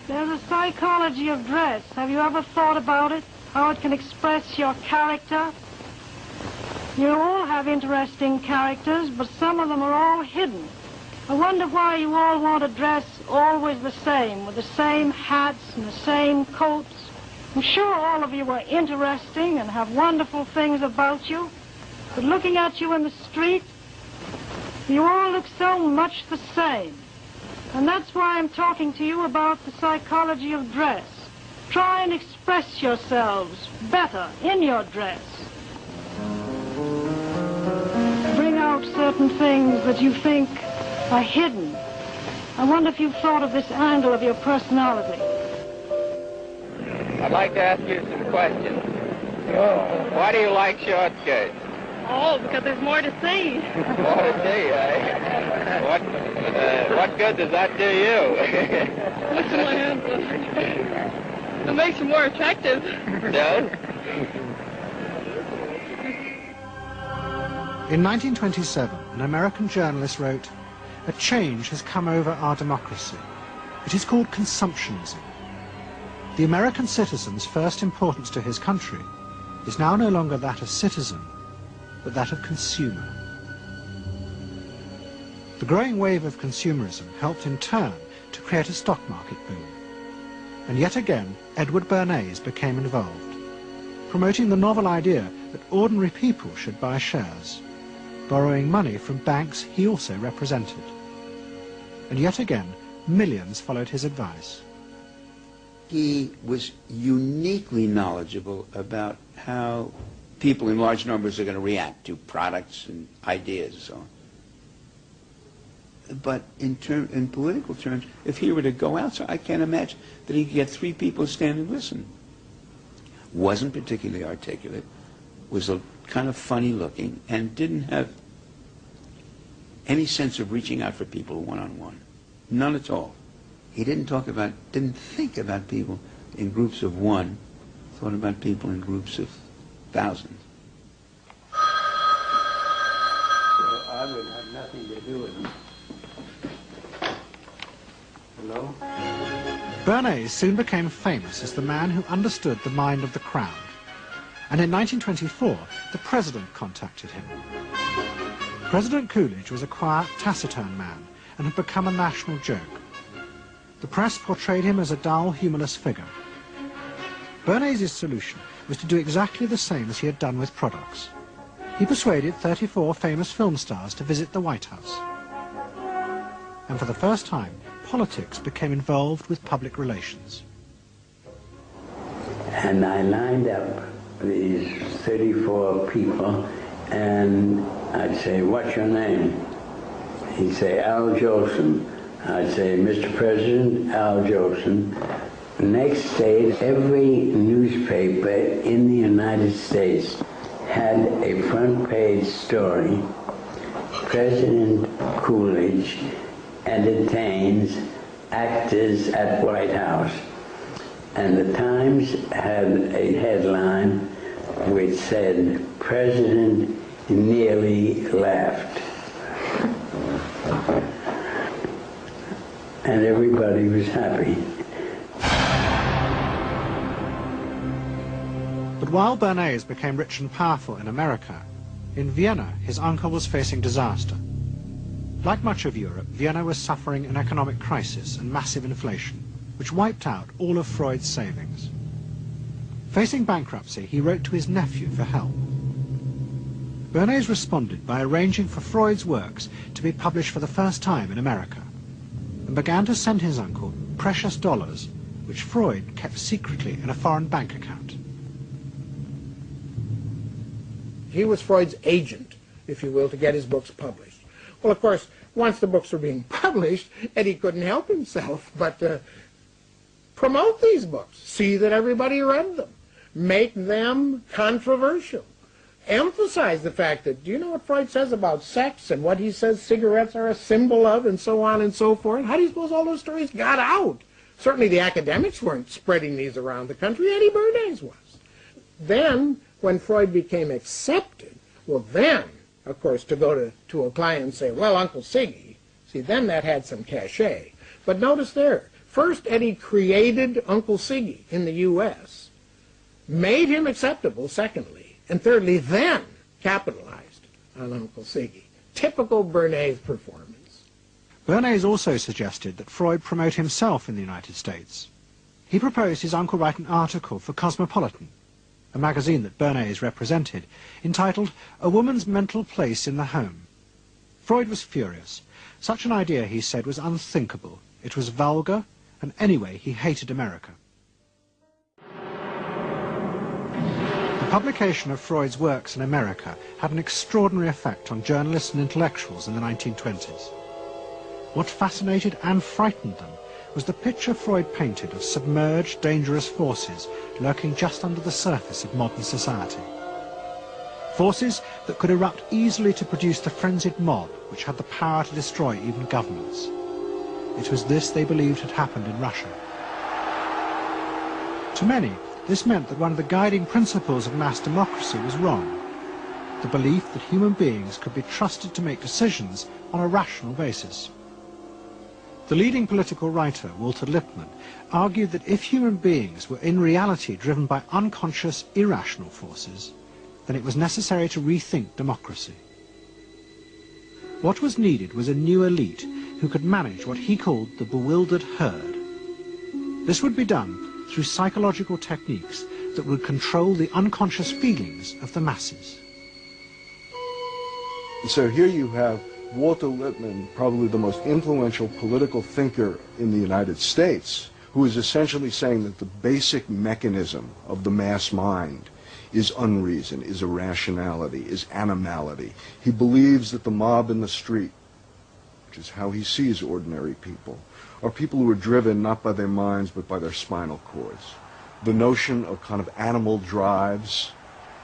There's a psychology of dress. Have you ever thought about it? How it can express your character? You all have interesting characters, but some of them are all hidden. I wonder why you all want to dress always the same, with the same hats and the same coats. I'm sure all of you are interesting and have wonderful things about you, but looking at you in the street, you all look so much the same. And that's why I'm talking to you about the psychology of dress. Try and express yourselves better in your dress. Bring out certain things that you think are hidden. I wonder if you've thought of this angle of your personality. I'd like to ask you some questions. Why do you like short skirts? Oh, because there's more to see. More to see, eh? What good does that do you? It makes you more attractive. Does? In 1927, an American journalist wrote, "A change has come over our democracy. It is called consumptionism. The American citizen's first importance to his country is now no longer that of citizen, but that of consumer." The growing wave of consumerism helped in turn to create a stock market boom. And yet again, Edward Bernays became involved, promoting the novel idea that ordinary people should buy shares, borrowing money from banks he also represented. And yet again, millions followed his advice. He was uniquely knowledgeable about how people in large numbers are going to react to products and ideas and so on. But in political terms, if he were to go outside, I can't imagine that he could get 3 people to stand and listen. Wasn't particularly articulate, was a kind of funny looking, and didn't have any sense of reaching out for people one-on-one. None at all. He didn't think about people in groups of one, thought about people in groups of thousands. So I would have nothing to do with him. Hello? Bernays soon became famous as the man who understood the mind of the crowd. And in 1924, the president contacted him. President Coolidge was a quiet, taciturn man and had become a national joke. The press portrayed him as a dull, humorless figure. Bernays' solution was to do exactly the same as he had done with products. He persuaded 34 famous film stars to visit the White House. And for the first time, politics became involved with public relations. And I lined up these 34 people, and I'd say, "What's your name?" He'd say, "Al Jolson." I'd say, "Mr. President, Al Jolson." Next day, every newspaper in the United States had a front page story. President Coolidge entertains actors at White House. And the Times had a headline which said, "President nearly laughed." And everybody was happy. But while Bernays became rich and powerful in America, in Vienna his uncle was facing disaster. Like much of Europe, Vienna was suffering an economic crisis and massive inflation, which wiped out all of Freud's savings. Facing bankruptcy, he wrote to his nephew for help. Bernays responded by arranging for Freud's works to be published for the first time in America, and began to send his uncle precious dollars, which Freud kept secretly in a foreign bank account. He was Freud's agent, if you will, to get his books published. Well, of course, once the books were being published, Eddie couldn't help himself but promote these books, see that everybody read them, make them controversial, emphasize the fact that, do you know what Freud says about sex and what he says cigarettes are a symbol of, and so on and so forth? How do you suppose all those stories got out? Certainly the academics weren't spreading these around the country. Eddie Bernays was. Then, when Freud became accepted, well then, of course, to go to a client and say, "Well, Uncle Siggy," see, then that had some cachet. But notice there, First, Eddie created Uncle Siggy in the U.S., made him acceptable, secondly, and thirdly, then capitalized on Uncle Siggy. Typical Bernays performance. Bernays also suggested that Freud promote himself in the United States. He proposed his uncle write an article for Cosmopolitan, a magazine that Bernays represented, entitled A Woman's Mental Place in the Home. Freud was furious. Such an idea, he said, was unthinkable. It was vulgar, and anyway, he hated America. The publication of Freud's works in America had an extraordinary effect on journalists and intellectuals in the 1920s. What fascinated and frightened them was the picture Freud painted of submerged, dangerous forces lurking just under the surface of modern society. Forces that could erupt easily to produce the frenzied mob which had the power to destroy even governments. It was this they believed had happened in Russia. To many, this meant that one of the guiding principles of mass democracy was wrong. The belief that human beings could be trusted to make decisions on a rational basis. The leading political writer, Walter Lippmann, argued that if human beings were in reality driven by unconscious, irrational forces, then it was necessary to rethink democracy. What was needed was a new elite who could manage what he called the bewildered herd. This would be done through psychological techniques that would control the unconscious feelings of the masses. So here you have Walter Lippmann, probably the most influential political thinker in the United States, who is essentially saying that the basic mechanism of the mass mind is unreason, is irrationality, is animality. He believes that the mob in the street, which is how he sees ordinary people, are people who are driven not by their minds but by their spinal cords. The notion of kind of animal drives,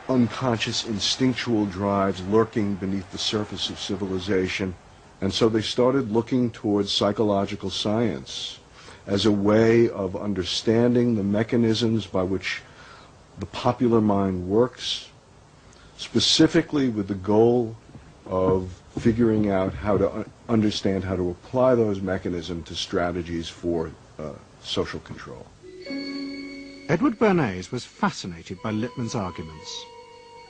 unconscious instinctual drives lurking beneath the surface of civilization. And so they started looking towards psychological science as a way of understanding the mechanisms by which the popular mind works, specifically with the goal of figuring out how to understand how to apply those mechanisms to strategies for social control. Edward Bernays was fascinated by Lippmann's arguments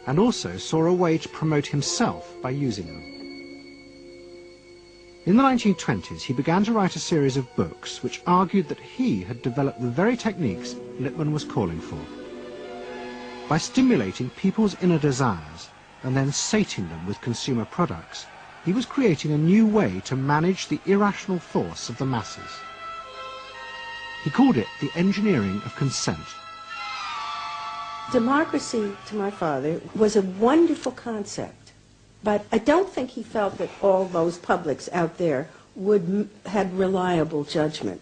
and also saw a way to promote himself by using them. In the 1920s, he began to write a series of books which argued that he had developed the very techniques Lippmann was calling for. By stimulating people's inner desires and then sating them with consumer products, he was creating a new way to manage the irrational force of the masses. He called it the engineering of consent. Democracy, to my father, was a wonderful concept, but I don't think he felt that all those publics out there had reliable judgment,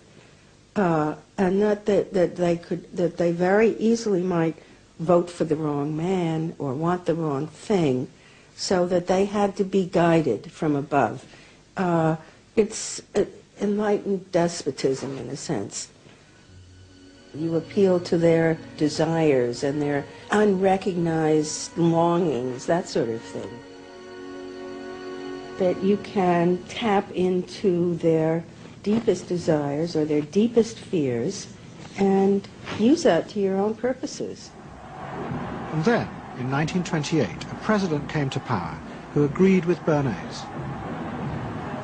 and not that they very easily might vote for the wrong man or want the wrong thing, so that they had to be guided from above. It's enlightened despotism in a sense. You appeal to their desires and their unrecognized longings, that sort of thing. That you can tap into their deepest desires or their deepest fears and use that to your own purposes. And then, in 1928, a president came to power who agreed with Bernays.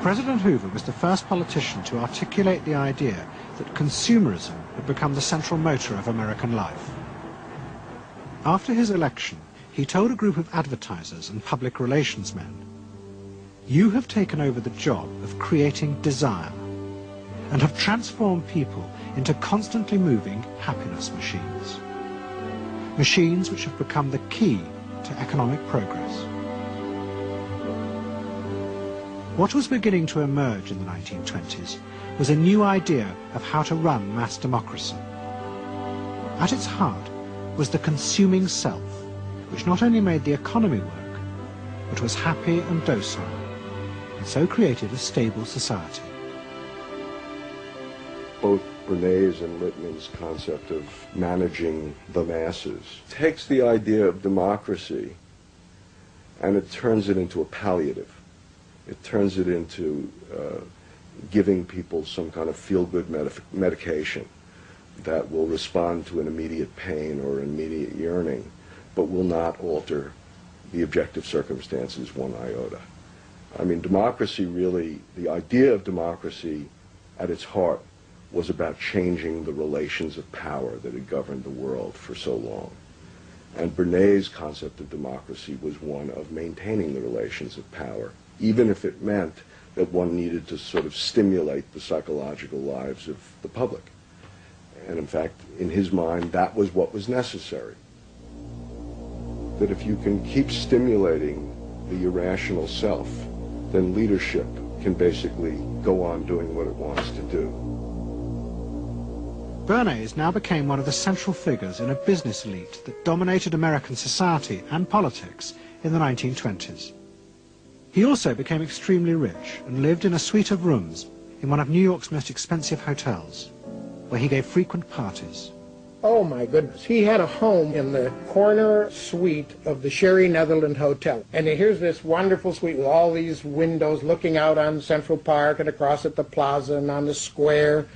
President Hoover was the first politician to articulate the idea that consumerism had become the central motor of American life. After his election, he told a group of advertisers and public relations men, "You have taken over the job of creating desire and have transformed people into constantly moving happiness machines. Machines which have become the key to economic progress." What was beginning to emerge in the 1920s was a new idea of how to run mass democracy. At its heart was the consuming self, which not only made the economy work, but was happy and docile, and so created a stable society. Both Bernays and Lippmann's concept of managing the masses takes the idea of democracy and it turns it into a palliative. It turns it into giving people some kind of feel-good medication that will respond to an immediate pain or an immediate yearning, but will not alter the objective circumstances one iota. I mean, democracy really, the idea of democracy at its heart was about changing the relations of power that had governed the world for so long. And Bernays' concept of democracy was one of maintaining the relations of power, even if it meant that one needed to sort of stimulate the psychological lives of the public. And in fact, in his mind, that was what was necessary. That if you can keep stimulating the irrational self, then leadership can basically go on doing what it wants to do. Bernays now became one of the central figures in a business elite that dominated American society and politics in the 1920s. He also became extremely rich and lived in a suite of rooms in one of New York's most expensive hotels, where he gave frequent parties. Oh my goodness, he had a home in the corner suite of the Sherry Netherland Hotel. And here's this wonderful suite with all these windows looking out on Central Park and across at the plaza and on the square.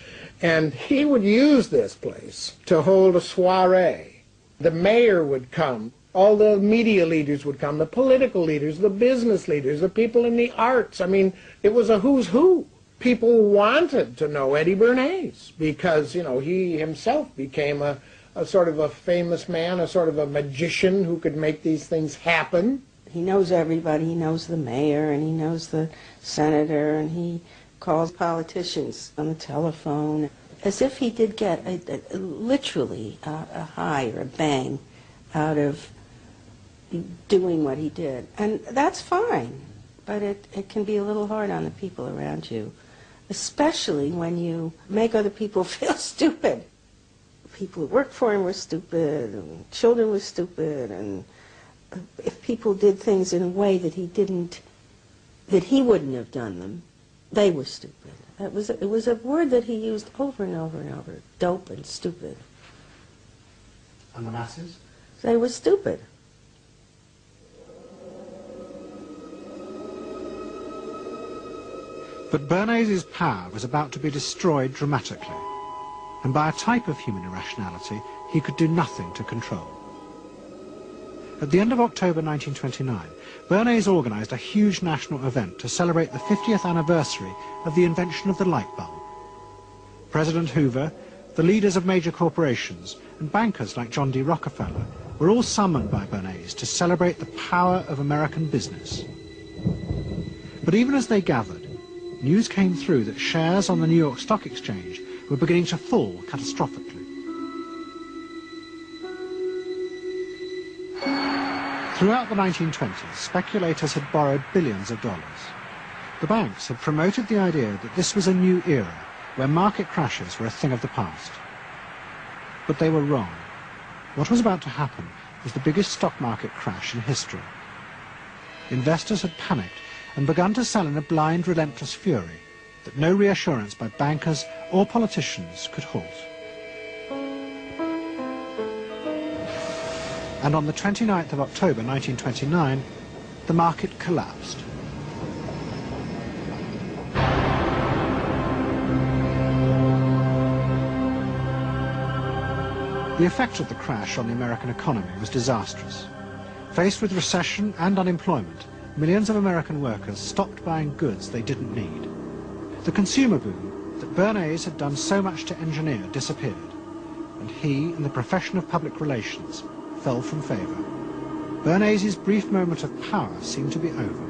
And he would use this place to hold a soiree. The mayor would come, all the media leaders would come, the political leaders, the business leaders, the people in the arts. I mean, it was a who's who. People wanted to know Eddie Bernays because, you know, he himself became a sort of a famous man, a sort of a magician who could make these things happen. He knows everybody. He knows the mayor and he knows the senator, and he calls politicians on the telephone, as if he did get literally a high or a bang out of doing what he did. And that's fine, but it can be a little hard on the people around you, especially when you make other people feel stupid. People who worked for him were stupid, and children were stupid, and if people did things in a way that he wouldn't have done them, they were stupid. It was a word that he used over and over and over, dope and stupid. And the masses? They were stupid. But Bernays' power was about to be destroyed dramatically, and by a type of human irrationality he could do nothing to control. At the end of October 1929, Bernays organised a huge national event to celebrate the 50th anniversary of the invention of the light bulb. President Hoover, the leaders of major corporations, and bankers like John D. Rockefeller were all summoned by Bernays to celebrate the power of American business. But even as they gathered, news came through that shares on the New York Stock Exchange were beginning to fall catastrophically. Throughout the 1920s, speculators had borrowed billions of dollars. The banks had promoted the idea that this was a new era where market crashes were a thing of the past. But they were wrong. What was about to happen was the biggest stock market crash in history. Investors had panicked and begun to sell in a blind, relentless fury that no reassurance by bankers or politicians could halt. And on the 29th of October 1929, the market collapsed. The effect of the crash on the American economy was disastrous. Faced with recession and unemployment, millions of American workers stopped buying goods they didn't need. The consumer boom that Bernays had done so much to engineer disappeared, and he and the profession of public relations fell from favour. Bernays' brief moment of power seemed to be over.